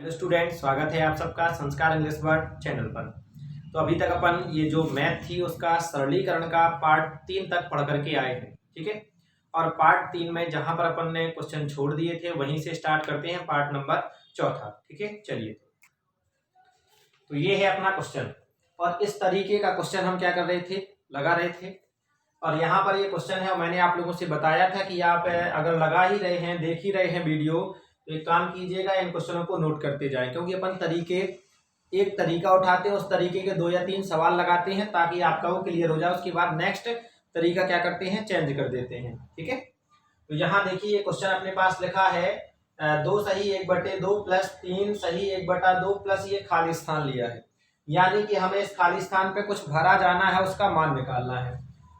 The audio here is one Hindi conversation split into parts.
हेलो स्टूडेंट, स्वागत है आप सबका संस्कार इंग्लिश वर्ड चैनल पर। तो अभी तक अपन ये जो मैथ थी उसका सरलीकरण का पार्ट 3 तक पढ़ करके आए हैं, ठीक है। और पार्ट 3 में जहां पर अपन ने क्वेश्चन छोड़ दिए थे वहीं से स्टार्ट करते हैं पार्ट नंबर 4, ठीक है। चलिए, तो ये है अपना क्वेश्चन और इस तरीके का क्वेश्चन हम क्या कर रहे थे, लगा रहे थे। और यहाँ पर ये क्वेश्चन है और मैंने आप लोगों से बताया था कि आप अगर लगा ही रहे हैं, देख ही रहे हैं वीडियो, तो एक काम कीजिएगा, इन क्वेश्चनों को नोट करते जाएं, क्योंकि अपन एक तरीका उठाते हैं, उस तरीके के 2 या 3 सवाल लगाते हैं ताकि आपका वो क्लियर हो जाए। उसके बाद नेक्स्ट तरीका क्या करते हैं, चेंज कर देते हैं, ठीक है। तो यहाँ देखिए, ये क्वेश्चन अपने पास लिखा है 2 सही 1/2 प्लस 3 सही 1/2 प्लस ये खाली स्थान लिया है, यानी कि हमें इस खाली स्थान पे कुछ भरा जाना है, उसका मान निकालना है।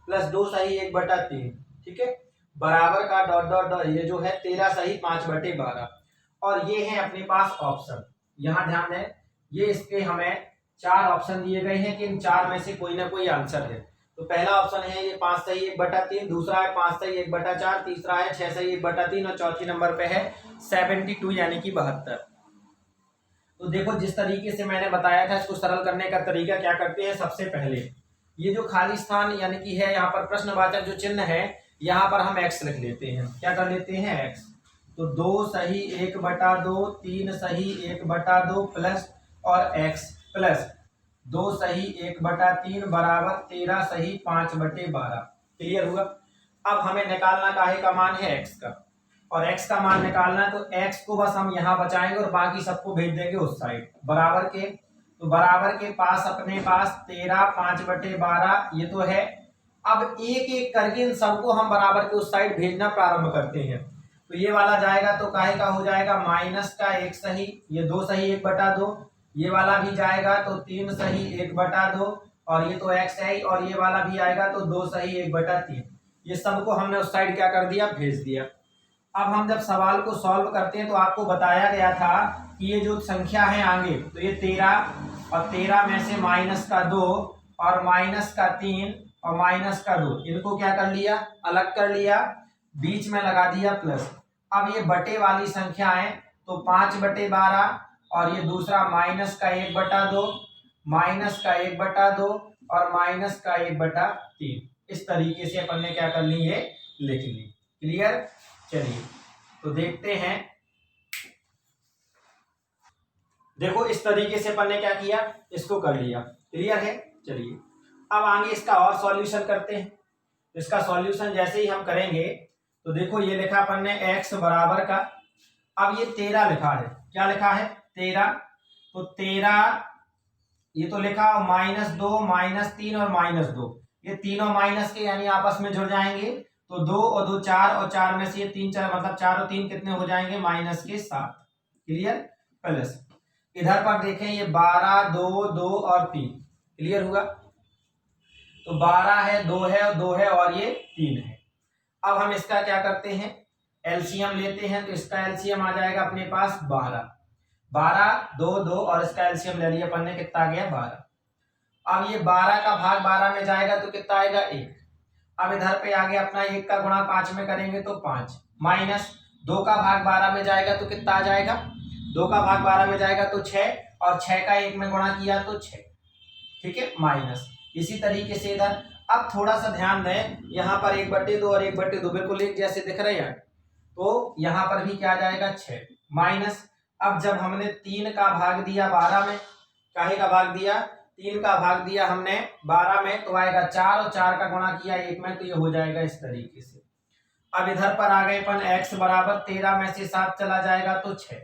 प्लस 2 सही 1/3, ठीक है, बराबर का डॉट डॉट डॉट ये जो है 13 सही 5/12। और ये है अपने पास ऑप्शन। यहाँ ध्यान दें, ये इसके हमें 4 ऑप्शन दिए गए हैं कि इन 4 में से कोई ना कोई आंसर है। तो पहला ऑप्शन है ये 5 सही 1/3, दूसरा है 5 सही 1/4, तीसरा है 6 सही 1/3 और चौथी नंबर पे है 72 यानी कि 72। तो देखो, जिस तरीके से मैंने बताया था, इसको सरल करने का तरीका क्या करते हैं। सबसे पहले ये जो खाली स्थान यानी कि है, यहाँ पर प्रश्नवाचक जो चिन्ह है, यहाँ पर हम x लिख लेते हैं। क्या कर लेते हैं, x। तो 2 सही 1/2, 3 सही 1/2 प्लस और x प्लस 2 सही 1/3 बराबर 13 सही 5/12। क्लियर हुआ। अब हमें निकालना काहे का मान है, x का, और x का मान निकालना है। तो x को बस हम यहाँ बचाएंगे और बाकी सबको भेज देंगे उस साइड बराबर के। तो बराबर के पास अपने पास 13 5/12 ये तो है। अब एक एक करके इन सबको हम बराबर के उस साइड भेजना प्रारंभ करते हैं। तो ये वाला जाएगा तो काहे का हो जाएगा, माइनस का 1 सही, ये 2 सही 1/2, ये वाला भी जाएगा तो 3 सही 1/2, और ये तो x है, और ये वाला भी आएगा तो 2 सही 1/3। ये सबको हमने उस साइड क्या कर दिया, भेज दिया। अब हम जब सवाल को सॉल्व करते हैं तो आपको बताया गया था कि ये जो संख्या है आगे, तो ये 13 और 13 में से माइनस का 2 और माइनस का 3 और माइनस का 2, इनको क्या कर लिया, अलग कर लिया, बीच में लगा दिया प्लस। अब ये बटे वाली संख्या है तो 5/12 और ये दूसरा माइनस का 1/2, माइनस का 1/2 और माइनस का 1/3। इस तरीके से अपन ने क्या कर ली, ये लिख ली। क्लियर। चलिए, तो देखते हैं। देखो, इस तरीके से अपन ने क्या किया, इसको कर लिया। क्लियर है। चलिए, अब आगे इसका और सॉल्यूशन करते हैं। इसका सॉल्यूशन जैसे ही हम करेंगे तो देखो, ये लिखा अपन ने x बराबर का, अब ये 13 लिखा है, क्या लिखा है, 13। तो 13 ये तो लिखा, -2 -3 और -2, ये तीनों माइनस के यानी आपस में जुड़ जाएंगे। तो 2 और 2 4 और 4 में से ये 3 4, मतलब 4 और 3 कितने हो जाएंगे, -7। क्लियर। प्लस इधर पर देखें, ये 12 2 2 और 3। क्लियर हुआ। तो 12 है, 2 है और 2 है और ये 3 है। अब हम इसका क्या करते हैं, एलसीएम लेते हैं। तो इसका एलसीएम आ जाएगा अपने पास 12 12 2 2 और इसका एलसीएम ले लिया अपन ने, कितना आ गया, 12। अब ये 12 का भाग 12 में जाएगा तो कितना आएगा, 1। अब इधर पे आगे अपना 1 का गुणा 5 में करेंगे तो 5, माइनस 2 का भाग 12 में जाएगा तो कितना आ जाएगा, 2 का भाग 12 में जाएगा तो 6, और 6 का 1 में गुणा किया तो 6, ठीक है, माइनस। इसी तरीके से इधर अब थोड़ा सा ध्यान दें, यहाँ पर 1/2 और 1/2 बिल्कुल एक जैसे दिख रहे हैं, तो यहाँ पर भी क्या आ जाएगा, 6 माइनस। अब जब हमने 3 का भाग दिया 12 में, काहे का भाग दिया, 3 का भाग दिया हमने 12 में, तो आएगा 4 और 4 का गुणा किया 1 में, तो ये हो जाएगा इस तरीके से। अब इधर पर आ गए अपन, x बराबर 13 में से 7 चला जाएगा तो 6,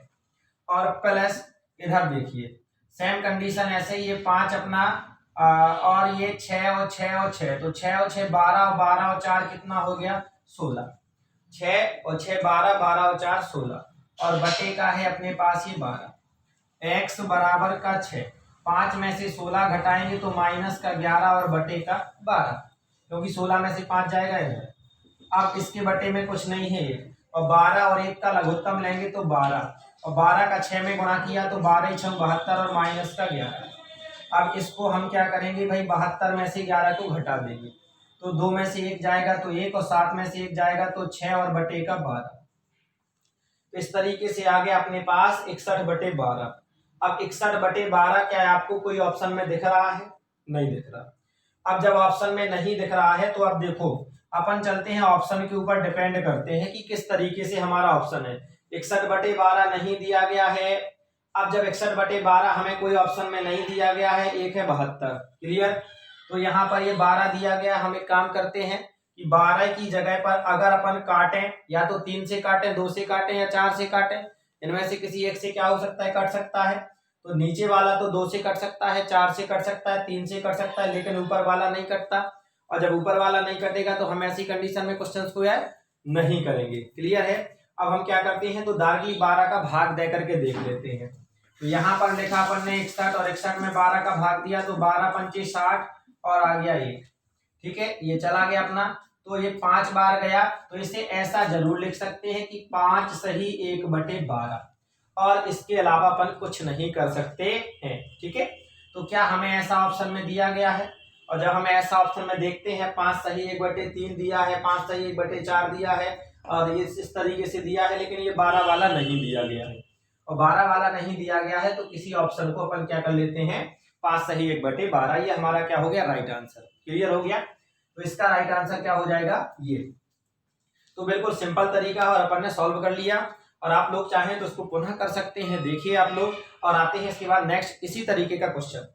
और प्लस इधर देखिए सेम कंडीशन ऐसे ही, ये 5 अपना और ये 6 और 6 और 6, तो 6 और 6 12 और 12 और 4 कितना हो गया, 16। 6 और 6 12, 12 और 4 16, और बटे का है अपने पास ये 12। x बराबर का 6, 5 में से 16 घटाएंगे तो माइनस का 11 और बटे का 12, क्योंकि 16 में से 5 जाएगा इधर। अब इसके बटे में कुछ नहीं है ये, और 12 और 1 का लघुत्तम लेंगे तो 12, और 12 का 6 में गुणा किया तो 12 6 72 और माइनस का 11। अब इसको हम क्या करेंगे भाई, 72 में से 11 को घटा देंगे, तो 2 में से 1 जाएगा तो 1, और 7 में से 1 जाएगा तो 6 और बटे का 12। तो इस तरीके से आ गया अपने पास 61/12। अब 61/12 क्या है, आपको कोई ऑप्शन में दिख रहा है? नहीं दिख रहा। अब जब ऑप्शन में नहीं दिख रहा है तो अब देखो अपन चलते हैं ऑप्शन के ऊपर, डिपेंड करते हैं कि किस तरीके से हमारा ऑप्शन है। 61/12 नहीं दिया गया है। अब जब 61/12 हमें कोई ऑप्शन में नहीं दिया गया है, एक है 72, क्लियर। तो यहाँ पर ये 12 दिया गया। हम एक काम करते हैं कि 12 की जगह पर अगर अपन काटें, या तो 3 से काटें, 2 से काटें या 4 से काटें, इनमें से किसी एक से क्या हो सकता है, कट सकता है। तो नीचे वाला तो 2 से कट सकता है, 4 से कट सकता है, 3 से कट सकता है, लेकिन ऊपर वाला नहीं कटता। और जब ऊपर वाला नहीं कटेगा तो हम ऐसी कंडीशन में क्वेश्चन को यार नहीं करेंगे, क्लियर है। अब हम क्या करते हैं, तो डायरेक्टली 12 का भाग दे करके देख लेते हैं। तो यहाँ पर लिखा अपन ने 61 और 61 में 12 का भाग दिया, तो 12 पंचे 60 और आ गया 1, ठीक है। ये चला गया अपना, तो ये 5 बार गया। तो इसे ऐसा जरूर लिख सकते हैं कि 5 सही 1/12, और इसके अलावा अपन कुछ नहीं कर सकते हैं, ठीक है। तो क्या हमें ऐसा ऑप्शन में दिया गया है? और जब हम ऐसा ऑप्शन में देखते हैं, 5 सही 1/3 दिया है, 5 सही 1/4 दिया है, और ये इस तरीके से दिया है, लेकिन ये 12 वाला नहीं दिया गया है। और 12 वाला नहीं दिया गया है तो किसी ऑप्शन को अपन क्या कर लेते हैं, 5 सही 1/12। ये हमारा क्या हो गया, राइट आंसर। क्लियर हो गया। तो इसका राइट आंसर क्या हो जाएगा, ये। तो बिल्कुल सिंपल तरीका और अपन ने सॉल्व कर लिया। और आप लोग चाहें तो इसको पुनः कर सकते हैं, देखिए आप लोग। और आते हैं इसके बाद नेक्स्ट इसी तरीके का क्वेश्चन।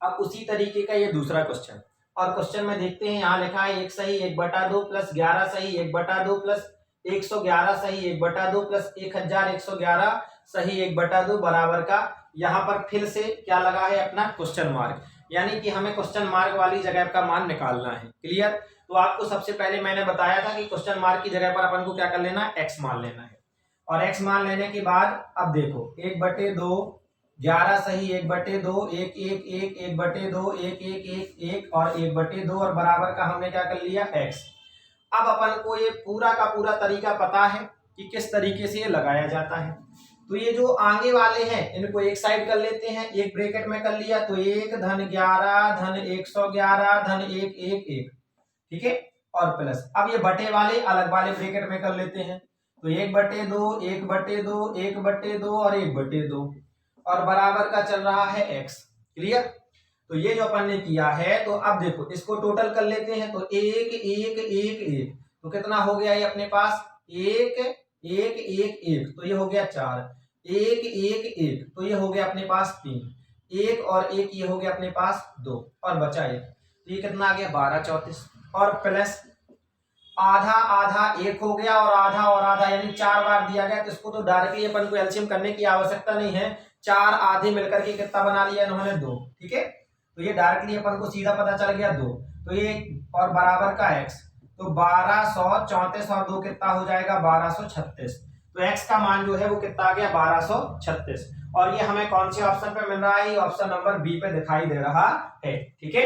अब उसी तरीके का ये दूसरा क्वेश्चन, और क्वेश्चन में देखते हैं, यहाँ लिखा है 1 सही 1/2 प्लस 11 सही 1/2 प्लस 111 सही 1/2 प्लस 1111 सही 1/2 बराबर का, यहाँ पर फिर से क्या लगा है, अपना क्वेश्चन मार्क। यानी कि हमें क्वेश्चन मार्क वाली जगह का मान निकालना है, क्लियर। तो आपको सबसे पहले मैंने बताया था कि क्वेश्चन मार्क की जगह पर अपन को क्या कर लेना है, एक्स मान लेना है। और एक्स मान लेने के बाद अब देखो 1/2, 11 सही 1/2, 1 1 1 1/2, 1 1 1 1 और 1/2 और बराबर का हमने क्या कर लिया, एक्स। अब अपन को ये पूरा का पूरा तरीका पता है कि किस तरीके से ये लगाया जाता है। तो ये जो आगे वाले हैं इनको एक साइड कर लेते हैं, एक ब्रैकेट में कर लिया, तो 1 धन 11 धन 111 धन 1 1 1, ठीक है। और प्लस अब ये बटे वाले अलग वाले ब्रैकेट में कर लेते हैं, तो 1/2 1/2 1/2 और 1/2 और बराबर का चल रहा है एक्स, क्लियर। तो ये जो अपन ने किया है, तो अब देखो इसको टोटल कर लेते हैं, तो 1 1 1 1, तो कितना हो गया ये अपने पास, 1 1 1 1, तो ये हो गया 4, 1 1 1, तो ये हो गया अपने पास 3, 1 और 1 ये हो गया अपने पास 2 और बचा 1, तो ये कितना आ गया 12 34 और प्लस आधा आधा 1 हो गया और आधा यानी 4 बार दिया गया। तो इसको तो डायरेक्टली अपन को एलसीएम करने की आवश्यकता नहीं है, 4 आधे मिलकर के कितना बना लिया इन्होंने 2, ठीक है। तो ये डायरेक्टली अपन को सीधा पता चल गया 2, तो ये और बराबर का x, तो 1234 और 2 कितना हो जाएगा 1236। तो x का मान जो है वो कितना आ गया 1236, और ये हमें कौन से ऑप्शन पे मिल रहा है, ये ऑप्शन नंबर बी पे दिखाई दे रहा है, ठीक है।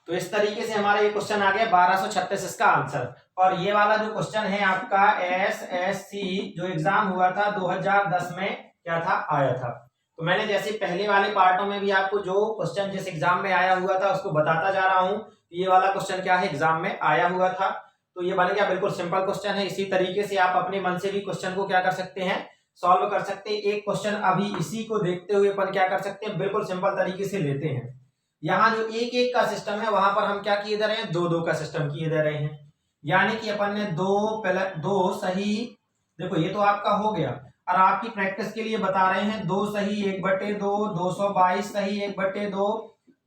तो इस तरीके से हमारा ये क्वेश्चन आ गया 1236 इसका आंसर। और ये वाला जो क्वेश्चन है आपका SSC जो एग्जाम हुआ था 2010 में क्या था, आया था। तो मैंने जैसे पहले वाले पार्टों में भी आपको जो क्वेश्चन जिस एग्जाम में आया हुआ था उसको बताता जा रहा हूं, ये वाला क्वेश्चन क्या है, एग्जाम में आया हुआ था। तो ये बन गया बिल्कुल सिंपल क्वेश्चन है। इसी तरीके से आप अपने मन से भी क्वेश्चन को क्या कर सकते हैं, सॉल्व कर सकते हैं। एक क्वेश्चन अभी इसी को देखते हुए अपन क्या कर सकते हैं, बिल्कुल सिंपल तरीके से लेते हैं। यहाँ जो 1 1 का सिस्टम है वहां पर हम क्या किए दे रहे हैं, 2 2 का सिस्टम किए दे रहे हैं। यानी कि अपन ने 2 सही, देखो ये तो आपका हो गया, और आपकी प्रैक्टिस के लिए बता रहे हैं 2 सही 1/2, 222 सही 1/2,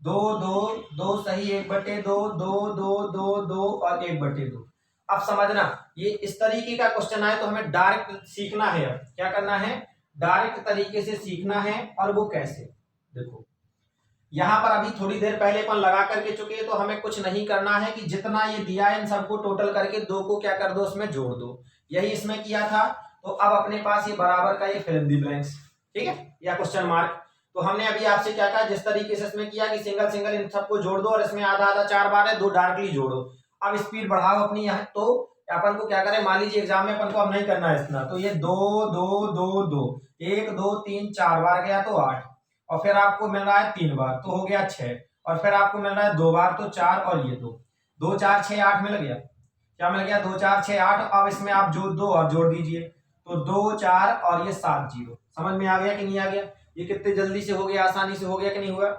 2 2 2 सही 1/2, 2 2 2 2 और 1/2। अब समझना, ये इस तरीके का क्वेश्चन आए तो हमें डायरेक्ट सीखना है। अब क्या करना है, डायरेक्ट तरीके से सीखना है। और वो कैसे, देखो यहाँ पर अभी थोड़ी देर पहले अपन लगा करके चुके, तो हमें कुछ नहीं करना है कि जितना ये दिया है इन सबको टोटल करके 2 को क्या कर दो, उसमें जोड़ दो। यही इसमें किया था। तो अब अपने पास ये बराबर का ये फिल इन द ब्लैंक्स, ठीक है, या क्वेश्चन मार्क। तो हमने अभी आपसे क्या कहा, जिस तरीके से इसमें किया कि सिंगल सिंगल इन सबको जोड़ दो, और इसमें आधा आधा 4 बार है, 2 डायरेक्टली जोड़ो। अब स्पीड बढ़ाओ अपनी यहाँ, तो अपन को क्या करें, मान लीजिए एग्जाम में अपन को अब नहीं करना है इतना, तो ये 2 2 2 2 1 2 3 4 बार गया तो 8, और फिर आपको मिल रहा है 3 बार तो हो गया 6, और फिर आपको मिल रहा है 2 बार तो 4, और ये 2 2 4 6 8 मिल गया। क्या मिल गया, 2 4 6 8। अब इसमें आप जो 2 और जोड़ दीजिए, तो 2 4 और ये 7 0। समझ में आ गया कि नहीं आ गया? ये कितने जल्दी से हो गया, आसानी से हो गया कि नहीं हुआ?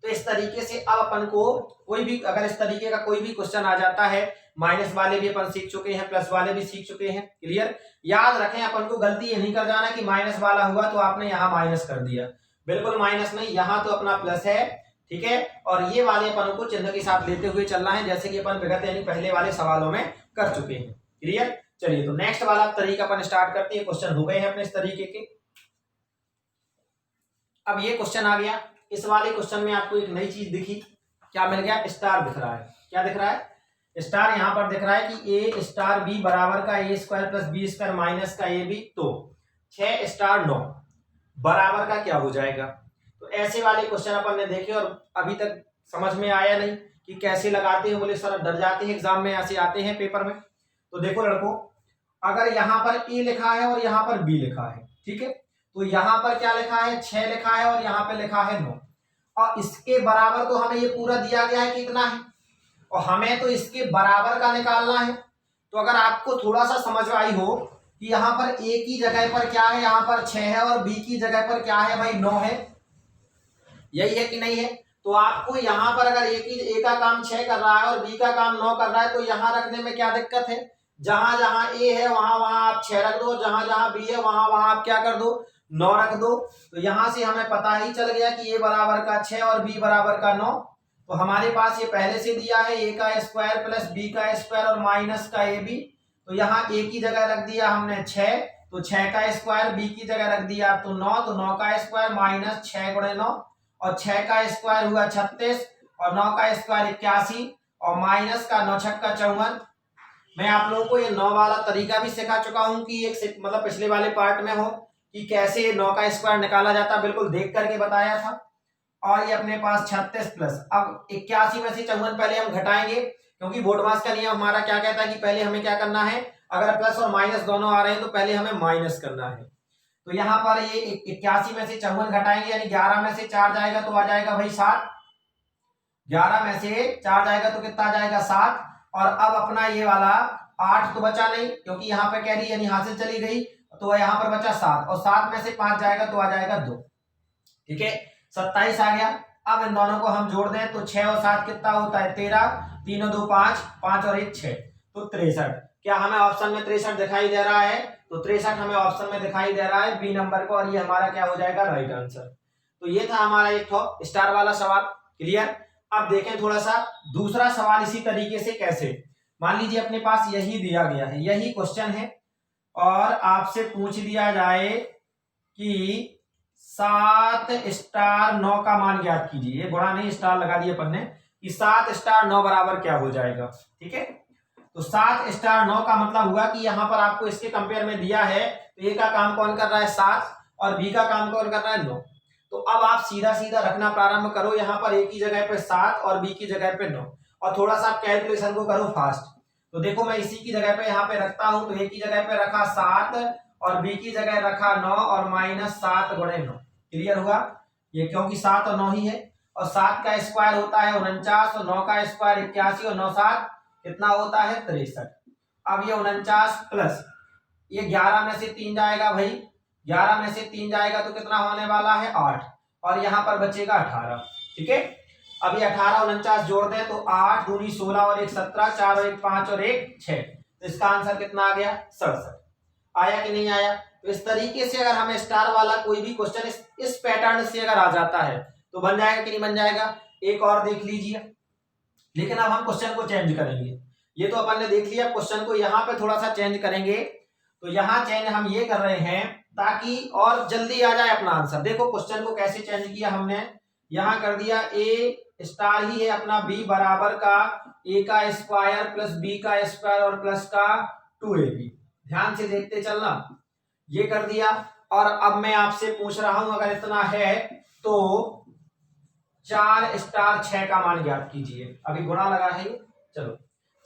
तो इस तरीके से अब अपन को कोई भी, अगर इस तरीके का कोई भी क्वेश्चन आ जाता है, माइनस वाले भी अपन सीख चुके हैं, प्लस वाले भी सीख चुके हैं, क्लियर। याद रखें, अपन को गलती ये नहीं कर जाना कि माइनस वाला हुआ तो आपने यहाँ माइनस कर दिया, बिल्कुल माइनस नहीं, यहाँ तो अपना प्लस है, ठीक है। और ये वाले अपन को चिन्ह के साथ लेते हुए चलना है, जैसे कि अपन विगत यानी पहले वाले सवालों में कर चुके हैं, क्लियर। चलिए, तो नेक्स्ट वाला तरीका अपन स्टार्ट करते हैं। क्वेश्चन हो गए हैं अपने इस तरीके के। अब ये क्वेश्चन आ गया, इस वाले क्वेश्चन में आपको एक नई चीज दिखी, क्या मिल गया, स्टार दिख रहा है। क्या दिख रहा है? स्टार यहाँ पर दिख रहा है कि ए स्टार बी बराबर का A square plus B square minus का ए बी। तो 6 स्टार 9 बराबर का क्या हो जाएगा? तो ऐसे वाले क्वेश्चन अपन ने देखे और अभी तक समझ में आया नहीं कि कैसे लगाते हैं, बोले सर डर जाते हैं एग्जाम में, ऐसे आते हैं पेपर में। तो देखो लड़कों, अगर यहाँ पर ए लिखा है और यहाँ पर बी लिखा है, ठीक है, तो यहाँ पर क्या लिखा है, 6 लिखा है और यहाँ पे लिखा है 9, और इसके बराबर तो हमें ये पूरा दिया गया है कितना है, और हमें तो इसके बराबर का निकालना है। तो अगर आपको थोड़ा सा समझ आई हो कि यहाँ पर ए की जगह पर क्या है, यहाँ पर 6 है, और बी की जगह पर क्या है भाई 9 है, यही है कि नहीं है? तो आपको यहाँ पर अगर ए का काम 6 कर रहा है और बी का काम 9 कर रहा है, तो यहाँ रखने में क्या दिक्कत है? जहां जहां ए है वहां वहां आप 6 रख दो, जहां जहां बी है वहां वहां आप क्या कर दो, 9 रख दो। तो यहां से हमें पता ही चल गया कि ए बराबर का 6 और बी बराबर का 9। तो हमारे पास ये पहले से दिया है ए का स्क्वायर प्लस बी का स्क्वायर और माइनस का ए बी। तो यहाँ ए की जगह रख दिया हमने 6, तो 6 का स्क्वायर, बी की जगह रख दिया तो 9, तो 9 का स्क्वायर माइनस 6 गुणे 9, और 6 का स्क्वायर हुआ 36, और 9 का स्क्वायर 81, और माइनस का 9 छक्का 54। मैं आप लोगों को ये 9 वाला तरीका भी सिखा चुका हूं कि एक मतलब पिछले वाले पार्ट में हो कि कैसे 9 का स्क्वायर निकाला जाता, बिल्कुल देख करके बताया था। और ये अपने पास 36 प्लस, अब 81 में से 54 पहले हम घटाएंगे, क्योंकि बोर्डमास का नियम हमारा क्या कहता है कि पहले हमें क्या करना है, अगर प्लस और माइनस दोनों आ रहे हैं तो पहले हमें माइनस करना है। तो यहाँ पर ये 81 में से 54 घटाएंगे, यानी 11 में से 4 जाएगा तो आ जाएगा भाई 7, 11 में से 4 जाएगा तो कितना आ जाएगा 7। और अब अपना ये वाला 8 तो बचा नहीं, क्योंकि यहाँ पे कैरी यानी यहाँ से चली गई, तो यहाँ पर बचा 7, और 7 में से 5 जाएगा तो आ जाएगा 2, ठीक है, 27 आ गया। अब इन दोनों को हम जोड़ दें तो 6 और 7 कितना होता है 13, 3 और 2 5, 5 और 1 6, तो 63। क्या हमें ऑप्शन में 63 दिखाई दे रहा है? तो 63 हमें ऑप्शन में दिखाई दे रहा है बी नंबर को, और ये हमारा क्या हो जाएगा राइट आंसर। तो ये था हमारा एक स्टार वाला सवाल, क्लियर। अब देखें थोड़ा सा दूसरा सवाल इसी तरीके से कैसे, मान लीजिए अपने पास यही दिया गया है, यही क्वेश्चन है, और आपसे पूछ दिया जाए कि 7 स्टार 9 का मान ज्ञात कीजिए। ये गुणा नहीं, स्टार लगा दिए अपन ने, कि 7 स्टार 9 बराबर क्या हो जाएगा, ठीक है। तो 7 स्टार 9 का मतलब हुआ कि यहाँ पर आपको इसके कंपेयर में दिया है, तो ए का काम कौन कर रहा है 7, और बी का काम कौन कर रहा है 9। तो अब आप सीधा सीधा रखना प्रारंभ करो, यहाँ पर ए की जगह पे 7 और बी की जगह पे 9, और थोड़ा सा कैलकुलेशन को करो फास्ट। तो देखो मैं इसी की जगह पे यहाँ पे रखता हूं, तो ए की जगह पे रखा 7 और बी की जगह रखा 9, और माइनस 7 गुणे 9, क्लियर हुआ ये, क्योंकि 7 और 9 ही है, और 7 का स्क्वायर होता है 49, और 9 का स्क्वायर 81, और 9 7 कितना होता है 63। अब ये 49 प्लस ये 11 में से 3 जाएगा भाई, 11 में से 3 जाएगा तो कितना होने वाला है 8, और यहाँ पर बचेगा 18, ठीक है। अब ये 18 और 49 जोड़ दें तो 8 दूनी 16 और 1 17, 4 और 1 5 और 1 6, तो इसका आंसर कितना आ गया 67। आया कि नहीं आया? तो इस तरीके से अगर हमें स्टार वाला कोई भी क्वेश्चन इस पैटर्न से अगर आ जाता है तो बन जाएगा कि नहीं बन जाएगा। एक और देख लीजिए, लेकिन अब हम क्वेश्चन को चेंज करेंगे। ये तो अपन ने देख लिया, क्वेश्चन को यहाँ पे थोड़ा सा चेंज करेंगे। तो यहाँ चेंज हम ये कर रहे हैं ताकि और जल्दी आ जाए अपना आंसर। देखो क्वेश्चन को कैसे चेंज किया हमने, यहाँ कर दिया ए स्टार ही है अपना बी बराबर का ए का स्क्वायर प्लस बी का स्क्वायर और प्लस का 2ab। ध्यान से देखते चलना, ये कर दिया। और अब मैं आपसे पूछ रहा हूं अगर इतना है तो 4 स्टार 6 का मान ज्ञात कीजिए। अभी गुणा लगा है ये, चलो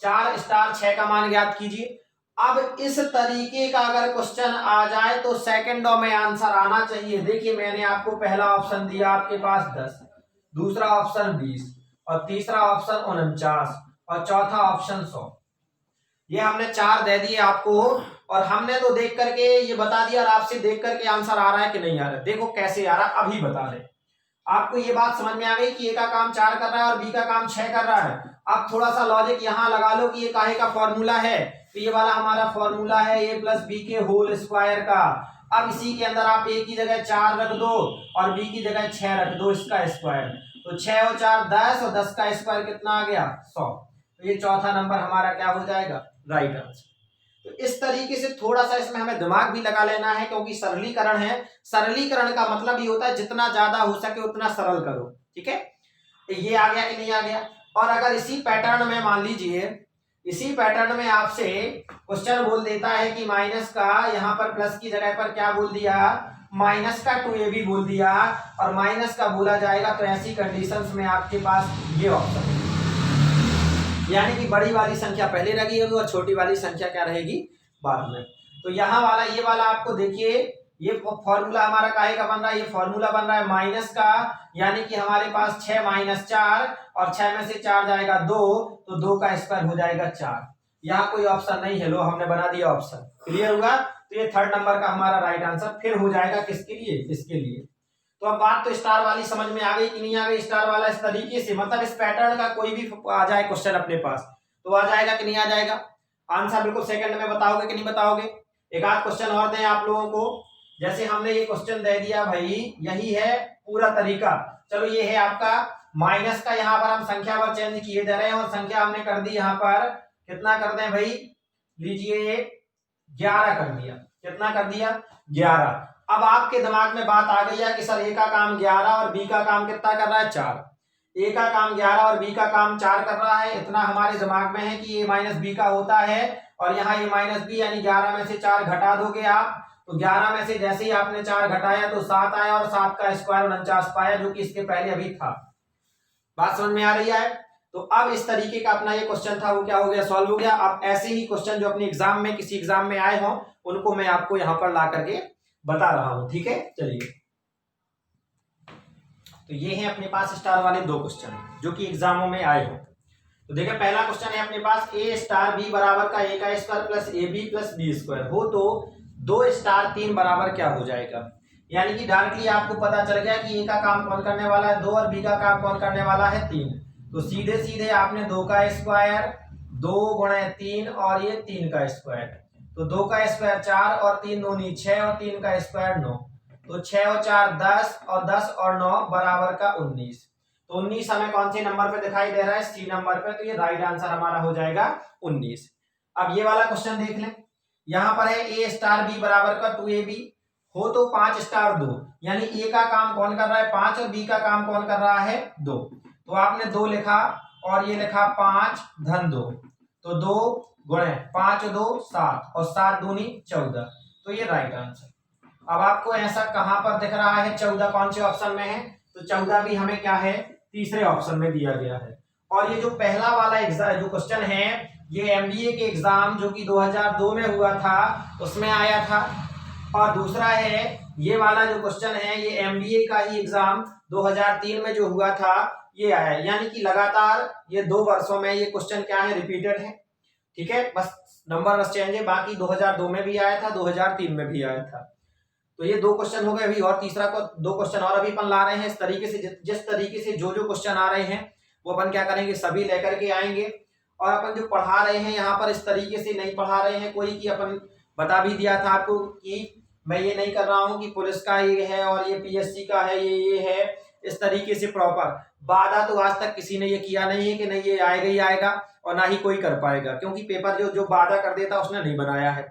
4 स्टार 6 का मान ज्ञात कीजिए। अब इस तरीके का अगर क्वेश्चन आ जाए तो सेकंडों में आंसर आना चाहिए। देखिए मैंने आपको पहला ऑप्शन दिया आपके पास 10, दूसरा ऑप्शन 20, और तीसरा ऑप्शन 49, और चौथा ऑप्शन 100। ये हमने 4 दे दिए आपको, और हमने तो देख करके ये बता दिया और आपसे देख करके आंसर आ रहा है कि नहीं आ रहा है। देखो कैसे आ रहा अभी बता रहे। आपको ये बात समझ में आ गई कि ए का काम 4 कर रहा है और बी का काम 6 कर रहा है। आप थोड़ा सा लॉजिक यहाँ लगा लो कि ये काहे का फॉर्मूला है, तो ये वाला हमारा फॉर्मूला है a प्लस बी के होल स्क्वायर का। अब इसी के अंदर आप a की जगह 4 रख दो और b की जगह 6 रख दो, इसका स्क्वायर। तो 6 और 4 10 और 10 का स्क्वायर कितना आ गया 100। तो ये चौथा नंबर हमारा क्या हो जाएगा, राइट आंसर। तो इस तरीके से थोड़ा सा इसमें हमें दिमाग भी लगा लेना है, क्योंकि सरलीकरण है। सरलीकरण का मतलब ये होता है जितना ज्यादा हो सके उतना सरल करो, ठीक है। ये आ गया कि नहीं आ गया। और अगर इसी पैटर्न में मान लीजिए, इसी पैटर्न में आपसे क्वेश्चन बोल देता है कि माइनस का यहाँ पर प्लस की जगह पर क्या बोल दिया, माइनस का 2ab बोल दिया, और माइनस का बोला जाएगा, तो ऐसी कंडीशंस में आपके पास ये ऑप्शन, यानी कि बड़ी वाली संख्या पहले लगी होगी और छोटी वाली संख्या क्या रहेगी बाद में। तो यहाँ वाला ये वाला आपको देखिए, ये फॉर्मूला हमारा काहे का बन रहा है, ये फॉर्मूला बन रहा है माइनस का, यानी कि हमारे पास 6 माइनस 4 और 6 में से 4 जाएगा 2, तो 2 का स्क्वायर हो जाएगा 4। यहाँ कोई ऑप्शन नहीं है, लो हमने बना दिया ऑप्शन। क्लियर हुआ। तो ये थर्ड नंबर का हमारा राइट आंसर फिर हो जाएगा किसके लिए, इसके लिए। तो अब बात तो स्टार वाली समझ में आ गई कि नहीं आ गई। स्टार वाला इस तरीके से, मतलब इस पैटर्न का कोई भी आ जाए क्वेश्चन अपने पास तो आ जाएगा कि नहीं आ जाएगा। आंसर बिल्कुल सेकंड में बताओगे कि नहीं बताओगे। एक आध क्वेश्चन और दें आप लोगों को, जैसे हमने ये क्वेश्चन दे दिया भाई, यही है पूरा तरीका। चलो ये है आपका माइनस का, यहाँ पर हम संख्या पर चेंज किए दे रहे हैं और संख्या हमने कर दी यहाँ पर कितना कर दें भाई, लीजिए 11 कर दिया। कितना कर दिया 11। अब आपके दिमाग में बात आ गई है कि सर ए का काम 11 और बी का काम कितना कर रहा है 4। ए का काम 11 और बी का काम 4 कर रहा है, इतना हमारे दिमाग में है कि ए माइनस बी का होता है, और यहाँ ए माइनस बी, यानी 11 में से 4 घटा दोगे आप, तो 11 में से जैसे ही आपने 4 घटाया तो 7 आया, और 7 का स्क्वायर 49 पाया, जो कि इसके पहले अभी था। बात समझ में आ रही है। तो अब इस तरीके का अपना ये क्वेश्चन था वो क्या हो गया, सॉल्व हो गया। अब ऐसे ही क्वेश्चन जो अपने एग्जाम में किसी एग्जाम में आए हों उनको मैं आपको यहाँ पर ला करके बता रहा हूं, ठीक है। चलिए, तो ये है अपने पास स्टार वाले 2 क्वेश्चन जो कि एग्जामों में आए हों। तो देखिए पहला क्वेश्चन है अपने पास, ए स्टार बी बराबर का ए का square plus a b plus B square हो तो 2 स्टार 3 बराबर क्या हो जाएगा। यानी कि डायरेक्टली आपको पता चल गया कि ए का काम कौन करने वाला है 2 और बी का काम कौन करने वाला है 3। तो सीधे सीधे आपने 2 का स्क्वायर 2 गुणे 3 और ये 3 का स्क्वायर, तो 2 का स्क्वायर 4 और 3 दूनी 6 और 3 का स्क्वायर 9, तो 6 और 4 10 और 10 और 9 बराबर का 19। तो 19 हमें कौन से नंबर पे दिखाई दे रहा है, सी नंबर पे, तो ये राइट आंसर हमारा हो जाएगा 19। अब ये वाला क्वेश्चन देख लें, यहाँ पर है ए स्टार बी बराबर का 2ab हो तो 5 स्टार 2, यानी ए का काम कौन कर रहा है 5 और बी का काम कौन कर रहा है 2। तो आपने 2 लिखा और ये लिखा 5 धन 2, तो 2 गुणे 5 2 7 और 7 दूनी 14, तो ये राइट आंसर। अब आपको ऐसा कहां पर दिख रहा है 14 कौन से ऑप्शन में है, तो 14 भी हमें क्या है तीसरे ऑप्शन में दिया गया है। और ये जो पहला वाला एग्जाम जो क्वेश्चन है ये एमबीए के एग्जाम जो कि 2002 में हुआ था उसमें आया था, और दूसरा है ये वाला जो क्वेश्चन है ये एमबीए का ही एग्जाम 2003 में जो हुआ था ये आया है। यानी कि लगातार ये 2 वर्षों में ये क्वेश्चन क्या है रिपीटेड है, ठीक है। बस नंबर बस चेंज है, बाकी 2002 में भी आया था 2003 में भी आया था। तो ये 2 क्वेश्चन हो गए अभी, और तीसरा को 2 क्वेश्चन और अभी अपन ला रहे हैं। इस तरीके से जिस तरीके से जो क्वेश्चन आ रहे हैं वो अपन क्या करेंगे सभी लेकर के आएंगे। और अपन जो पढ़ा रहे हैं यहाँ पर इस तरीके से नहीं पढ़ा रहे हैं कोई कि अपन बता भी दिया था आपको कि मैं ये नहीं कर रहा हूँ कि पुलिस का ये है और ये पीएससी का है ये है, इस तरीके से प्रॉपर वादा तो आज तक किसी ने ये किया नहीं है कि नहीं ये आएगा ही आएगा, और ना ही कोई कर पाएगा, क्योंकि पेपर जो वादा कर देता उसने नहीं बनाया है।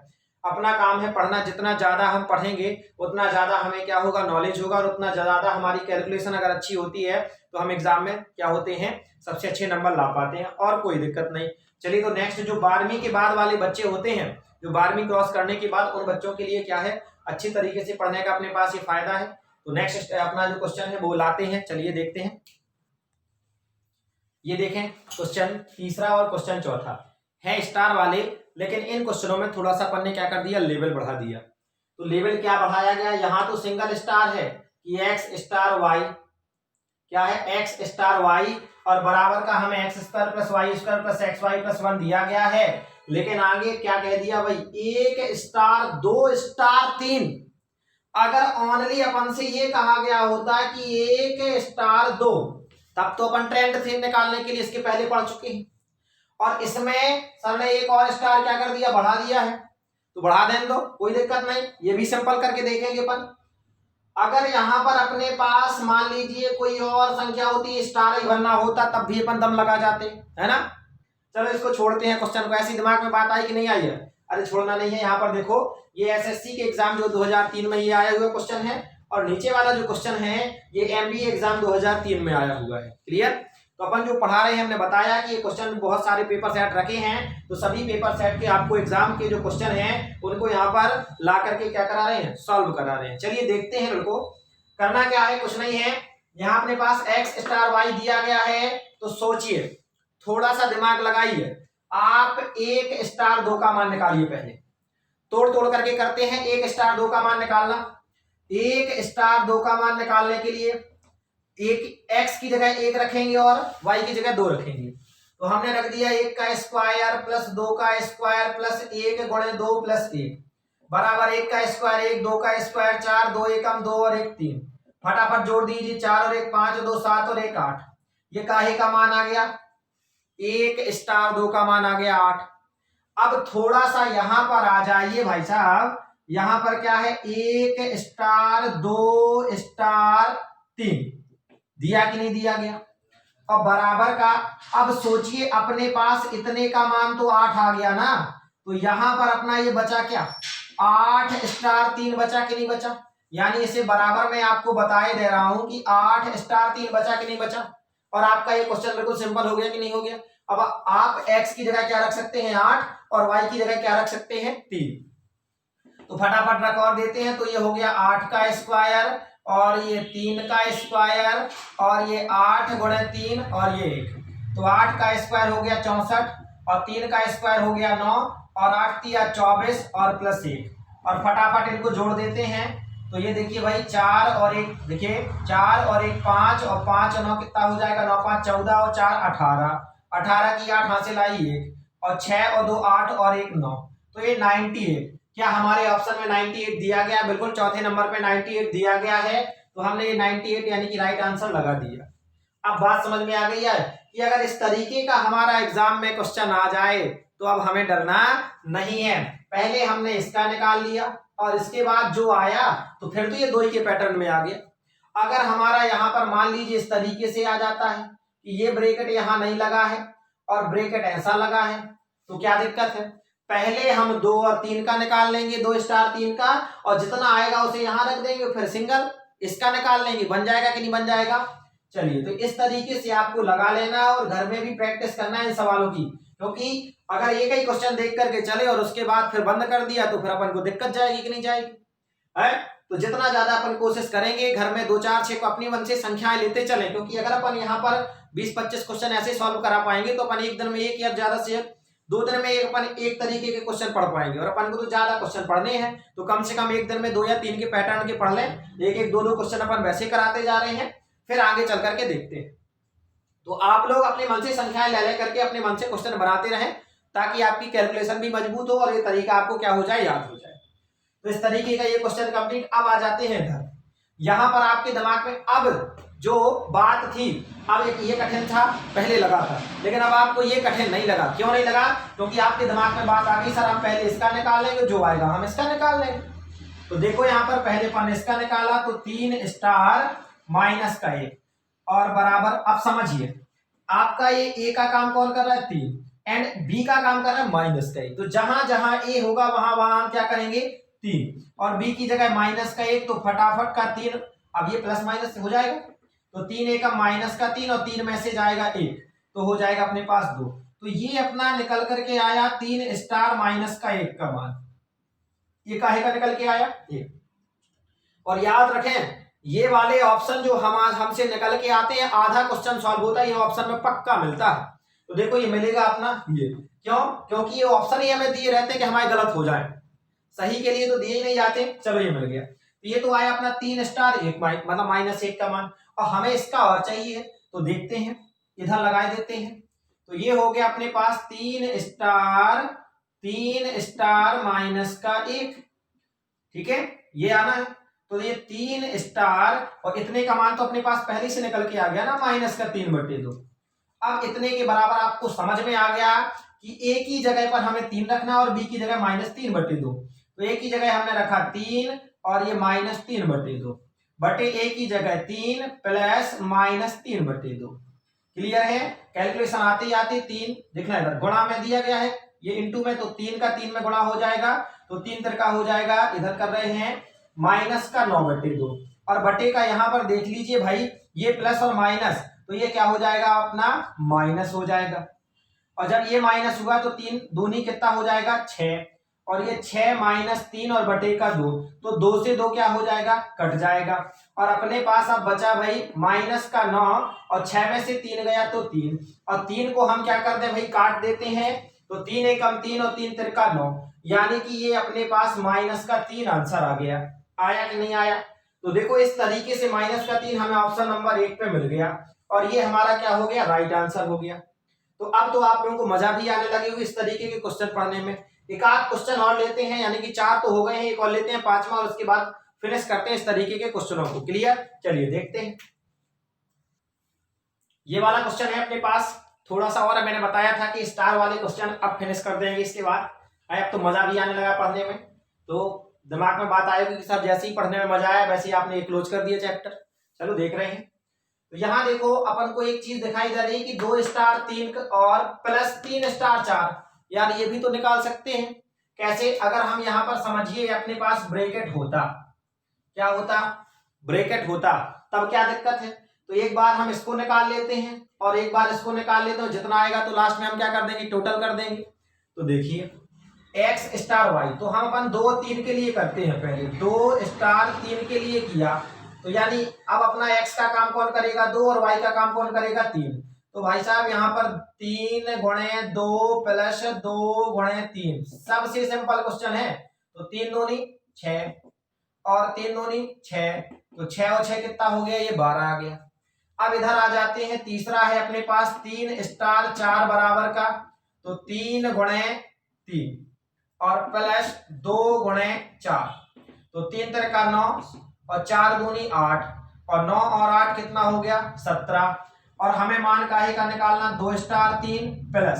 अपना काम है पढ़ना, जितना ज्यादा हम पढ़ेंगे उतना ज्यादा हमें क्या होगा नॉलेज होगा, और उतना ज्यादा हमारी कैलकुलेशन अगर अच्छी होती है तो हम एग्जाम में क्या होते हैं सबसे अच्छे नंबर ला पाते हैं, और कोई दिक्कत नहीं। चलिए, तो नेक्स्ट जो 12वीं के बाद वाले बच्चे होते हैं, जो 12वीं क्रॉस करने के बाद, उन बच्चों के लिए क्या है अच्छी तरीके से पढ़ने का अपने पास ये फायदा है। तो नेक्स्ट अपना जो क्वेश्चन है वो लाते हैं, चलिए देखते हैं। ये देखें क्वेश्चन तीसरा और क्वेश्चन चौथा है स्टार वाले, लेकिन इन क्वेश्चनों में थोड़ा सा अपन ने क्या कर दिया लेवल बढ़ा दिया। तो लेवल क्या बढ़ाया गया, यहाँ तो सिंगल स्टार है कि एक्स स्टार वाई, क्या है एक्स स्टार वाई, और बराबर का हमें x square plus y square plus x y plus 1 दिया गया है। लेकिन आगे क्या कह दिया भाई, 1 स्टार 2 स्टार 3। अगर ओनली अपन से ये कहा गया होता कि 1 स्टार 2, तब तो अपन ट्रेंड थी निकालने के लिए इसके पहले पढ़ चुके हैं। और इसमें सर ने एक और स्टार क्या कर दिया, बढ़ा दिया है, तो बढ़ा देने दो, कोई दिक्कत नहीं। ये भी सिंपल करके देखेंगे अपन। अगर यहां पर अपने पास मान लीजिए कोई और संख्या होती, स्टार ही बनना होता, तब भी अपन दम लगा जाते, है ना। चलो इसको छोड़ते हैं क्वेश्चन को। ऐसी दिमाग में बात आई कि नहीं आई है? अरे छोड़ना नहीं है। यहाँ पर देखो, ये एसएससी के एग्जाम जो 2003 में ये आया हुआ क्वेश्चन है, और नीचे वाला जो क्वेश्चन है ये एमबीए एग्जाम 2003 में आया हुआ है। क्लियर? तो अपन जो पढ़ा रहे हैं, हमने बताया कि ये क्वेश्चन बहुत सारे पेपर सेट रखे हैं, तो सभी पेपर सेट के आपको एग्जाम के जो क्वेश्चन हैं उनको यहाँ पर ला करके क्या करा रहे हैं, सॉल्व करा रहे हैं। चलिए देखते हैं। उनको करना क्या है, कुछ नहीं है। यहाँ अपने पास एक्स स्टार वाई दिया गया है, तो सोचिए, थोड़ा सा दिमाग लगाइए। आप 1 स्टार 2 का मान निकालिए। पहले तोड़ तोड़ करके करते हैं। 1 स्टार 2 का मान निकालना। 1 स्टार 2 का मान निकालने के लिए एक एक्स की जगह 1 रखेंगे और वाई की जगह 2 रखेंगे। तो हमने रख दिया 1 का स्क्वायर प्लस 2 का स्क्वायर प्लस 1 गुणे 2 प्लस 1 बराबर 1 का स्क्वायर 1, 2 का स्क्वायर 4, 2 एकम 2 और 1 3। फटाफट जोड़ दीजिए, 4 और 1 5, 2 7 और 1 8। ये काहे का मान आ गया, 1 स्टार 2 का मान आ गया 8। अब थोड़ा सा यहां पर आ जाइए भाई साहब। यहां पर क्या है, 1 स्टार 2 स्टार 3 दिया कि नहीं दिया गया। अब बराबर का, अब सोचिए अपने पास इतने का मान तो 8 आ गया ना, तो यहां पर अपना ये बचा क्या, 8 स्टार 3 बचा कि नहीं बचा। यानी इसे बराबर में आपको बताए दे रहा हूं कि 8 स्टार 3 बचा कि नहीं बचा। और आपका ये क्वेश्चन बिल्कुल सिंपल हो गया कि नहीं हो गया। अब आप x की जगह क्या रख सकते हैं, 8, और y की जगह क्या रख सकते हैं, 3। तो फटाफट रख और देते हैं। तो ये हो गया 8 का स्क्वायर और ये 3 का स्क्वायर और ये 8 गुणे 3 और ये 1। तो 8 का स्क्वायर हो गया 64 और 3 का स्क्वायर हो गया 9 और 8 तिया 24 और प्लस 1। और फटाफट इनको जोड़ देते हैं। तो ये देखिए भाई, 4 और 1, देखिए 4 और 1 5 और 5 और 9 कितना हो जाएगा, 9 5 14 और 4 18। 18 की 8 हासिल आई 1 और 6 और 2 8 और 1 9। तो ये 98। क्या हमारे ऑप्शन में 98 दिया गया? बिल्कुल, चौथे नंबर पे 98 दिया गया है। तो हमने ये 98 यानी कि राइट आंसर लगा दिया। अब बात समझ में आ गई है कि अगर इस तरीके का हमारा एग्जाम में क्वेश्चन आ जाए तो अब हमें डरना नहीं है। पहले हमने इसका निकाल लिया और इसके बाद जो आया तो फिर तो ये 2 ही के पैटर्न में आ गया। अगर हमारा यहाँ पर मान लीजिए इस तरीके से आ जाता है कि ये ब्रैकेट यहाँ नहीं लगा है और ब्रैकेट ऐसा लगा है, तो क्या दिक्कत है। पहले हम 2 और 3 का निकाल लेंगे, 2 स्टार 3 का, और जितना आएगा उसे यहां रख देंगे, फिर सिंगल इसका निकाल लेंगे। बन जाएगा कि नहीं बन जाएगा। चलिए, तो इस तरीके से आपको लगा लेना है और घर में भी प्रैक्टिस करना है इन सवालों की, क्योंकि अगर एक ही क्वेश्चन देख करके चले और उसके बाद फिर बंद कर दिया तो फिर अपन को दिक्कत जाएगी कि नहीं जाएगी, है। तो जितना ज्यादा अपन कोशिश करेंगे घर में 2 4 6 को अपनी मन से संख्याएं लेते चले, क्योंकि अगर अपन यहाँ पर 20-25 क्वेश्चन ऐसे सॉल्व करा पाएंगे तो अपन एक दिन में एक या ज्यादा से 2 दिन में अपन एक तरीके के क्वेश्चन पढ़ पाएंगे। और अपन को तो ज्यादा क्वेश्चन पढ़ने हैं, तो कम से कम एक दिन में 2 या 3 के पैटर्न के पढ़ लें। एक 2 क्वेश्चन अपन वैसे कराते जा रहे हैं, फिर आगे चल करके देखते हैं। तो आप लोग अपने मन से संख्याएं ले करके अपने मन से क्वेश्चन बनाते रहें, ताकि आपकी कैलकुलेशन भी मजबूत हो और ये तरीका आपको क्या हो जाए, याद हो जाए। तो इस तरीके का ये क्वेश्चन कंप्लीट। अब आ जाते हैं इधर। यहां पर आपके दिमाग में अब जो बात थी, अब एक ये कठिन था, पहले लगा था, लेकिन अब आपको ये कठिन नहीं लगा। क्यों नहीं लगा? क्योंकि आपके दिमाग में बात आ गई, सर हम पहले इसका निकाल लेंगे, जो आएगा हम इसका निकाल लेंगे। तो देखो यहाँ पर पहले अपन इसका निकाला, तो 3 स्टार माइनस का 1 और बराबर। अब समझिए, आपका ये ए का काम कौन कर रहा है, 3, एंड बी का काम कर रहा है माइनस का 1। तो जहां जहां ए होगा वहां वहां हम क्या करेंगे, 3, और बी की जगह माइनस का 1। तो फटाफट का 3, अब ये प्लस माइनस हो जाएगा, तो 3 एकम माइनस का 3 और 3 में से जाएगा 1, तो हो जाएगा अपने पास 2। तो ये अपना निकल करके आया 3 स्टार माइनस का 1 का मान। ये काहे का निकल के आया, 1। और याद रखें, ये वाले ऑप्शन जो हमसे निकल के आते हैं, आधा क्वेश्चन सॉल्व होता है ये ऑप्शन में पक्का मिलता है। तो देखो ये मिलेगा अपना ये, क्यों? क्योंकि ये ऑप्शन ही हमें दिए रहते हैं कि हमारे गलत हो जाए, सही के लिए तो दिए ही नहीं जाते। चलो ये मिल गया। तो ये तो आया अपना 3 स्टार 1 मतलब -1 का मान, और हमें इसका और चाहिए, तो देखते हैं इधर लगा देते हैं। तो ये हो गया अपने पास 3 स्टार माइनस का 1, ठीक है, ये आना है। तो ये 3 स्टार और इतने का मान तो अपने पास पहले से निकल के आ गया ना, माइनस का 3/2। अब इतने के बराबर आपको समझ में आ गया कि ए की जगह पर हमें 3 रखना और बी की जगह -3/2। तो ए की जगह हमने रखा 3 और ये -3/2 बटे ए की जगह 3 प्लस -3/2। क्लियर है? कैलकुलेशन आते ही आते 3 देखना, इधर गुणा में दिया गया है, ये इंटू में, तो 3 का 3 में गुणा हो जाएगा, तो 3 3 का हो जाएगा, इधर कर रहे हैं -9/2 और बटे का यहां पर देख लीजिए भाई, ये प्लस और माइनस, तो ये क्या हो जाएगा अपना माइनस हो जाएगा। और जब ये माइनस हुआ तो 3 दूनी कितना हो जाएगा 6, और ये 6 - 3 और बटे का 2, तो 2 से 2 क्या हो जाएगा, कट जाएगा। और अपने पास अब बचा भाई -9 और 6 में से 3 गया तो 3, और 3 को हम क्या करते हैं भाई, काट देते हैं। तो 3 एकम 3 और 3 तिरका 9, यानी कि ये अपने पास -3 आंसर आ गया। आया कि नहीं आया? तो देखो इस तरीके से -3 हमें ऑप्शन नंबर 1 पे मिल गया और ये हमारा क्या हो गया, राइट आंसर हो गया। तो अब तो आप लोगों को मजा भी आने लगी होगी इस तरीके के क्वेश्चन पढ़ने में। एक आध क्वेश्चन और लेते हैं, यानी कि 4 तो हो गए हैं, एक और लेते हैं 5वां, और उसके बाद फिनिश करते हैं इस तरीके के क्वेश्चनों को। क्लियर? चलिए देखते हैं। ये वाला क्वेश्चन है अपने पास, थोड़ा सा और मैंने बताया था कि स्टार वाले क्वेश्चन अब फिनिश कर देंगे इसके बाद। अब तो मजा भी आने लगा पढ़ने में, तो दिमाग में बात आएगी कि सर जैसे ही पढ़ने में मजा आया वैसे ही आपने क्लोज कर दिया चैप्टर। चलो देख रहे हैं। तो यहाँ देखो अपन को एक चीज दिखाई दे रही है कि 2 स्टार 3 और प्लस 3 स्टार 4, यार ये भी तो निकाल सकते हैं। कैसे? अगर हम यहाँ पर समझिए अपने पास ब्रैकेट होता, क्या होता, ब्रैकेट होता, तब क्या दिक्कत है। तो एक बार हम इसको निकाल लेते हैं और एक बार इसको निकाल लेते हैं, जितना आएगा तो लास्ट में हम क्या कर देंगे, टोटल कर देंगे। तो देखिए x स्टार y, तो हम अपन 2 3 के लिए करते हैं, पहले 2 स्टार 3 के लिए किया, तो यानी अब अपना x का काम कौन करेगा 2 और y का काम कौन करेगा 3। तो भाई साहब यहाँ पर 3 × 2 प्लस 2 × 3, सबसे सिंपल क्वेश्चन है। तो 3 दूनी 6 और 3 दूनी 6, तो 6 और 6 कितना हो गया, ये 12 आ गया। अब इधर आ जाते हैं, तीसरा है अपने पास 3 स्टार 4 बराबर का, तो 3 × 3 और प्लस 2 × 4, तो 3 3 का 9 और 4 दूनी 8, और 9 और 8 कितना हो गया 17। और हमें मान काहे का निकालना, 2 स्टार 3 प्लस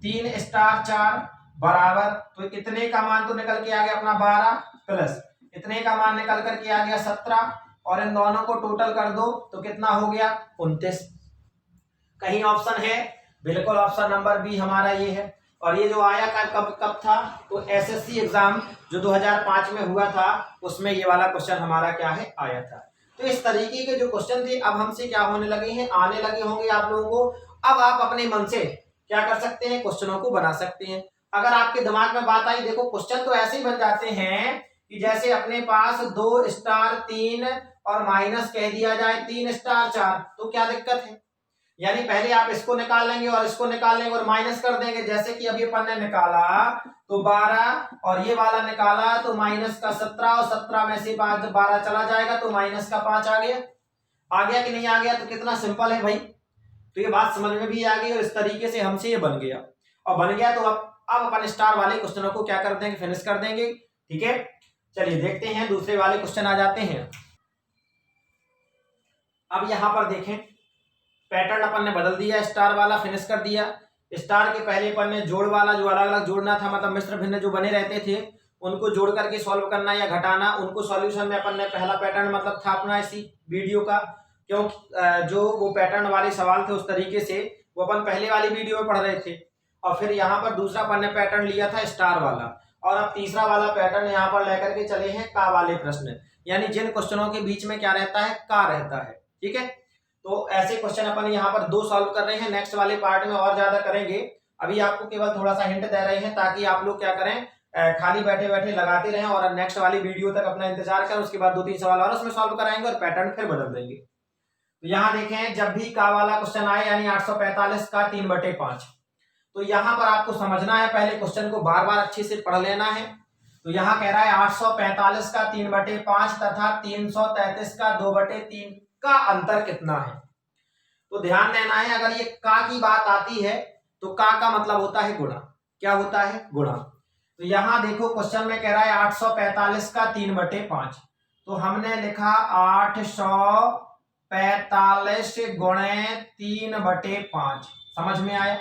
3 स्टार 4 बराबर, तो इतने का मान तो निकल के आ गया अपना 12 प्लस इतने का मान निकल करके आ गया 17, और इन दोनों को टोटल कर दो तो कितना हो गया 29। कहीं ऑप्शन है? बिल्कुल ऑप्शन नंबर बी हमारा ये है। और ये जो आया कब कब था, तो एसएससी एग्जाम जो 2005 में हुआ था उसमें ये वाला क्वेश्चन हमारा क्या है, आया था। तो इस तरीके के जो क्वेश्चन थे अब हमसे क्या होने लगे हैं, आने लगे होंगे आप लोगों को। अब आप अपने मन से क्या कर सकते हैं, क्वेश्चनों को बना सकते हैं। अगर आपके दिमाग में बात आई, देखो क्वेश्चन तो ऐसे ही बन जाते हैं कि जैसे अपने पास 2 स्टार 3 और माइनस कह दिया जाए 3 स्टार 4, तो क्या दिक्कत है। यानी पहले आप इसको निकाल लेंगे और इसको निकाल लेंगे और माइनस कर देंगे, जैसे कि अभी अपन ने निकाला तो 12 और ये वाला निकाला तो माइनस का 17, और 17 में से बाद 12 चला जाएगा तो माइनस का 5 आ गया। आ गया कि नहीं आ गया? तो कितना सिंपल है भाई। तो ये बात समझ में भी आ गई और इस तरीके से हमसे ये बन गया, और बन गया तो अब अपन स्टार वाले क्वेश्चनों को क्या कर देंगे, फिनिश कर देंगे। ठीक है, चलिए देखते हैं दूसरे वाले क्वेश्चन आ जाते हैं। अब यहां पर देखें, पैटर्न अपन ने बदल दिया, स्टार वाला फिनिश कर दिया। स्टार के पहले अपन ने जोड़ वाला जो अलग अलग जोड़ना था, मतलब मिश्र भिन्न जो बने रहते थे उनको जोड़ करके सॉल्व करना या घटाना, उनको सॉल्यूशन में अपन ने पहला पैटर्न मतलब था अपना इसी वीडियो का, क्योंकि जो वो पैटर्न वाले सवाल थे उस तरीके से वो अपन पहले वाली वीडियो में पढ़ रहे थे। और फिर यहाँ पर दूसरा अपन ने पैटर्न लिया था स्टार वाला, और अब तीसरा वाला पैटर्न यहाँ पर लेकर के चले हैं का वाले प्रश्न, यानी जिन क्वेश्चनों के बीच में क्या रहता है, का रहता है। ठीक है, तो ऐसे क्वेश्चन अपन यहाँ पर 2 सॉल्व कर रहे हैं, नेक्स्ट वाले पार्ट में और ज्यादा करेंगे। अभी आपको केवल थोड़ा सा हिंट दे रहे हैं ताकि आप लोग क्या करें, खाली बैठे बैठे लगाते रहें और नेक्स्ट वाली वीडियो तक अपना इंतजार करें। उसके बाद 2-3 सवाल और उसमें सॉल्व कराएंगे और पैटर्न फिर बदल देंगे। तो यहाँ देखें, जब भी का वाला क्वेश्चन आए यानी 845 का 3/5, तो यहाँ पर आपको समझना है, पहले क्वेश्चन को बार बार अच्छे से पढ़ लेना है। तो यहाँ कह रहा है 845 का 3/5 तथा 333 का 2/3 का अंतर कितना है। तो ध्यान देना है, अगर ये का की बात आती है तो का मतलब होता है गुणा। क्या होता है? गुणा। तो यहां देखो क्वेश्चन में कह रहा है 845 का 3/5, तो हमने लिखा 845 गुणे 3/5। समझ में आया?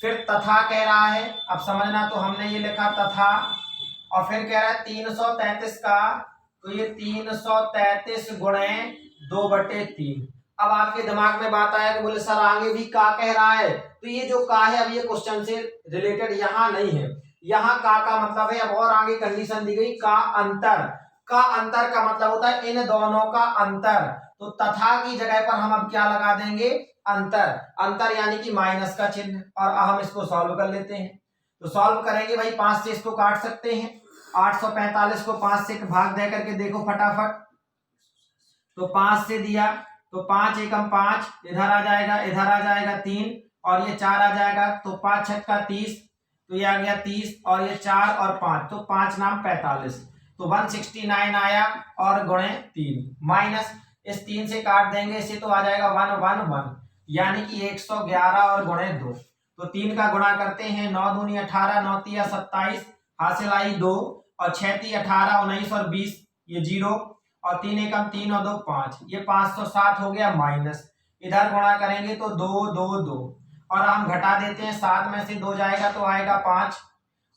फिर तथा कह रहा है, अब समझना, तो हमने ये लिखा तथा, और फिर कह रहा है 333 का, तो ये 333 गुणे 2/3। अब आपके दिमाग में बात आया कि बोले सर आगे भी का कह रहा है, तो ये जो का है अब ये क्वेश्चन से रिलेटेड यहाँ नहीं है। यहाँ का मतलब है, अब और आगे कंडीशन दी गई का अंतर। का अंतर का मतलब होता है इन दोनों का अंतर, तो तथा की जगह पर हम अब क्या लगा देंगे? अंतर। अंतर यानी कि माइनस का चिन्ह। और हम इसको सॉल्व कर लेते हैं। तो सॉल्व करेंगे भाई, 5 से इसको काट सकते हैं। 845 को 5 से भाग दे करके देखो फटाफट, तो 5 से दिया तो 5 एकम 5, इधर आ जाएगा, इधर आ जाएगा 3, और ये 4 आ जाएगा, तो 5 छक्का 30, तो ये आ गया 30, और ये 4 और 5, तो 5 नाम 45, तो 169 आया, और गुणे 3, माइनस इस 3 से काट देंगे इसे, तो आ जाएगा 111, यानी कि 111 और गुणे 2। तो 3 का गुणा करते हैं, 9 दूनी 18, 9 तिया 27, हासिल आई 2, और 6 ती 18, 19 और 20, ये 0, और 3 एकम 3 और 2 5, ये 507 हो गया माइनस। इधर गुणा करेंगे तो 2 2 2, और हम घटा देते हैं, 7 में से 2 जाएगा तो आएगा 5,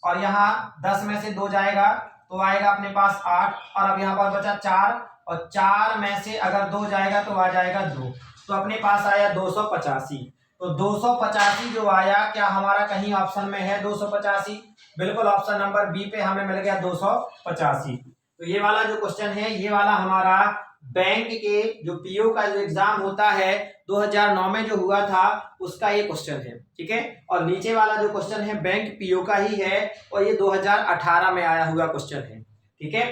और यहाँ 10 में से 2 जाएगा तो आएगा अपने पास 8, और अब यहाँ पर बचा 4, और 4 में से अगर 2 जाएगा तो आ जाएगा 2, तो अपने पास आया 285। तो 285 जो आया, क्या हमारा कहीं ऑप्शन में है 285? बिल्कुल, ऑप्शन नंबर बी पे हमें मिल गया 285। तो ये वाला जो क्वेश्चन है, ये वाला हमारा बैंक के जो पीओ का जो एग्जाम होता है 2009 में जो हुआ था उसका ये क्वेश्चन है, ठीक है। और नीचे वाला जो क्वेश्चन है बैंक पीओ का ही है, और ये 2018 में आया हुआ क्वेश्चन है, ठीक है।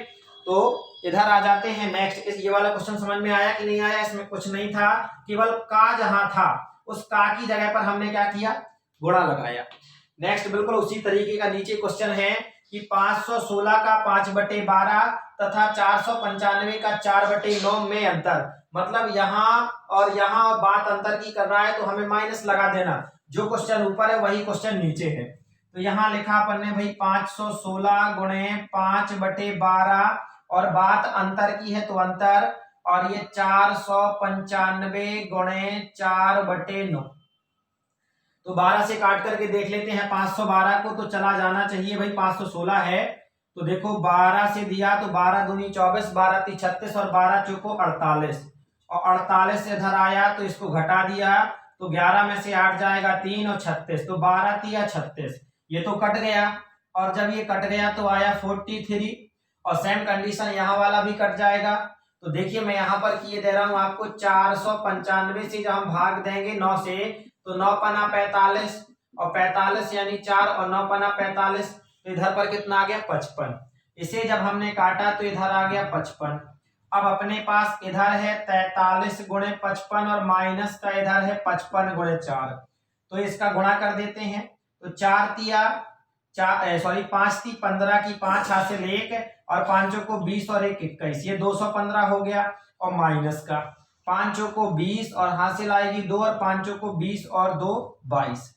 तो इधर आ जाते हैं नेक्स्ट। ये वाला क्वेश्चन समझ में आया कि नहीं आया? इसमें कुछ नहीं था, केवल का जहां था उस का की जगह पर हमने क्या किया? गुणा लगाया। नेक्स्ट बिल्कुल उसी तरीके का नीचे क्वेश्चन है कि 516 का 5/12 तथा 495 का 4/9 में अंतर। मतलब यहाँ और यहाँ बात अंतर की कर रहा है, तो हमें माइनस लगा देना। जो क्वेश्चन ऊपर है वही क्वेश्चन नीचे है। तो यहाँ लिखा अपन ने भाई 516 गुणे 5/12, और बात अंतर की है तो अंतर, और ये 495 गुणे 4/9। तो 12 से काट करके देख लेते हैं 512 को, तो चला जाना चाहिए भाई, 516 है। तो देखो 12 से दिया तो 12 दूनी 24, 12 ती 36, और 12 चौको 48, और 48 से इधर आया तो इसको घटा दिया, तो 11 में से 8 जाएगा 3, और 36, तो 12 तिया 36, ये तो कट गया। और जब ये कट गया तो आया 43, और सेम कंडीशन यहाँ वाला भी कट जाएगा। तो देखिए मैं यहाँ पर किए दे रहा हूँ आपको, 495 से जब हम भाग देंगे 9 से, तो 9 पना 45, और 45 यानी 4, और 9 पना 45, तो इधर पर कितना आ गया? 55। इसे जब हमने काटा तो इधर आ गया 55। अब अपने पास इधर है 43 गुणे 55, और माइनस का इधर है 55 गुणे 4, तो इसका गुणा कर देते हैं। तो 4 तिया 5 ती 15 की 5 हासिल 1, और 5 को 20 और 1 21, ये 215 हो गया, और माइनस का 5 को 20 और हासिल आएगी 2, और 5 को 20 और 2 22,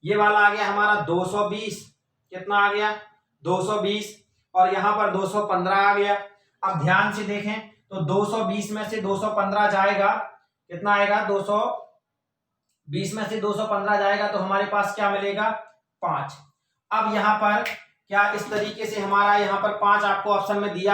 ये वाला आ गया हमारा 220। कितना आ गया? 220, और यहाँ पर 215 आ गया। अब ध्यान से देखें तो 220 में से 215 जाएगा, कितना आएगा? 220 में से 215 जाएगा तो हमारे पास क्या मिलेगा? 5। अब यहाँ पर क्या इस तरीके से हमारा यहाँ पर 5 आपको ऑप्शन में दिया,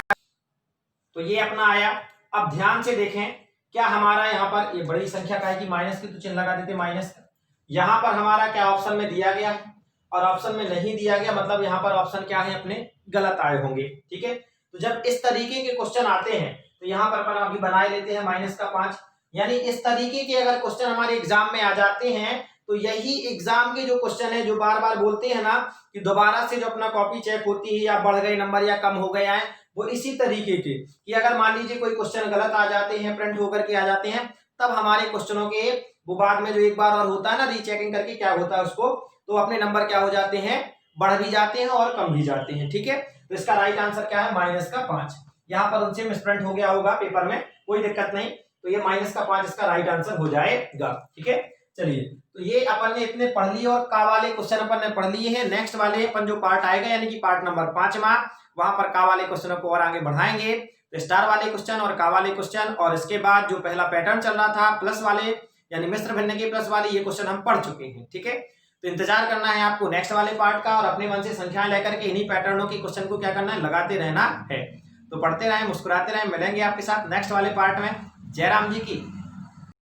तो ये अपना आया। अब ध्यान से देखें, क्या हमारा यहाँ पर ये बड़ी संख्या का है कि माइनस की, तो चिन्ह लगा देते माइनस का। यहाँ पर हमारा क्या ऑप्शन में दिया गया है, और ऑप्शन में नहीं दिया गया, मतलब यहाँ पर ऑप्शन क्या है? अपने गलत आए होंगे, ठीक है। तो जब इस तरीके के क्वेश्चन आते हैं तो यहाँ पर अपन अभी बना लेते हैं माइनस का 5, यानी इस तरीके के अगर क्वेश्चन हमारे एग्जाम में आ जाते हैं तो यही एग्जाम के जो क्वेश्चन है, जो बार बार बोलते हैं ना कि दोबारा से जो अपना कॉपी चेक होती है, या बढ़ गए नंबर या कम हो गया है, वो इसी तरीके के कि अगर मान लीजिए कोई क्वेश्चन गलत आ जाते हैं, प्रिंट होकर के आ जाते हैं, तब हमारे क्वेश्चनों के वो बाद में जो एक बार और होता है ना रीचेकिंग करके क्या होता है उसको, तो अपने नंबर क्या हो जाते हैं? बढ़ भी जाते हैं और कम भी जाते हैं, ठीक है। तो इसका राइट आंसर क्या है? माइनस का 5। यहाँ पर उनसे मिसप्रिंट हो गया होगा पेपर में, कोई दिक्कत नहीं, तो ये -5 इसका राइट आंसर हो जाएगा। ठीक है, चलिए तो ये अपन ने इतने पढ़ लिए और का वाले क्वेश्चन अपन ने पढ़ लिए हैं। नेक्स्ट वाले अपन जो पार्ट आएगा यानी कि पार्ट नंबर 5वां, वहां पर का वाले क्वेश्चनों को और आगे बढ़ाएंगे। तो स्टार वाले क्वेश्चन और का वाले क्वेश्चन, और इसके बाद जो पहला पैटर्न चल रहा था प्लस वाले यानी मिश्र भिन्न के प्लस वाले, ये क्वेश्चन हम पढ़ चुके हैं। ठीक है, तो इंतजार करना है आपको नेक्स्ट वाले पार्ट का, और अपने मन से संख्याएं लेकर के इन्हीं पैटर्नों के क्वेश्चन को क्या करना है, लगाते रहना है। तो पढ़ते रहें, मुस्कुराते रहें, मिलेंगे आपके साथ नेक्स्ट वाले पार्ट में। जय राम जी की।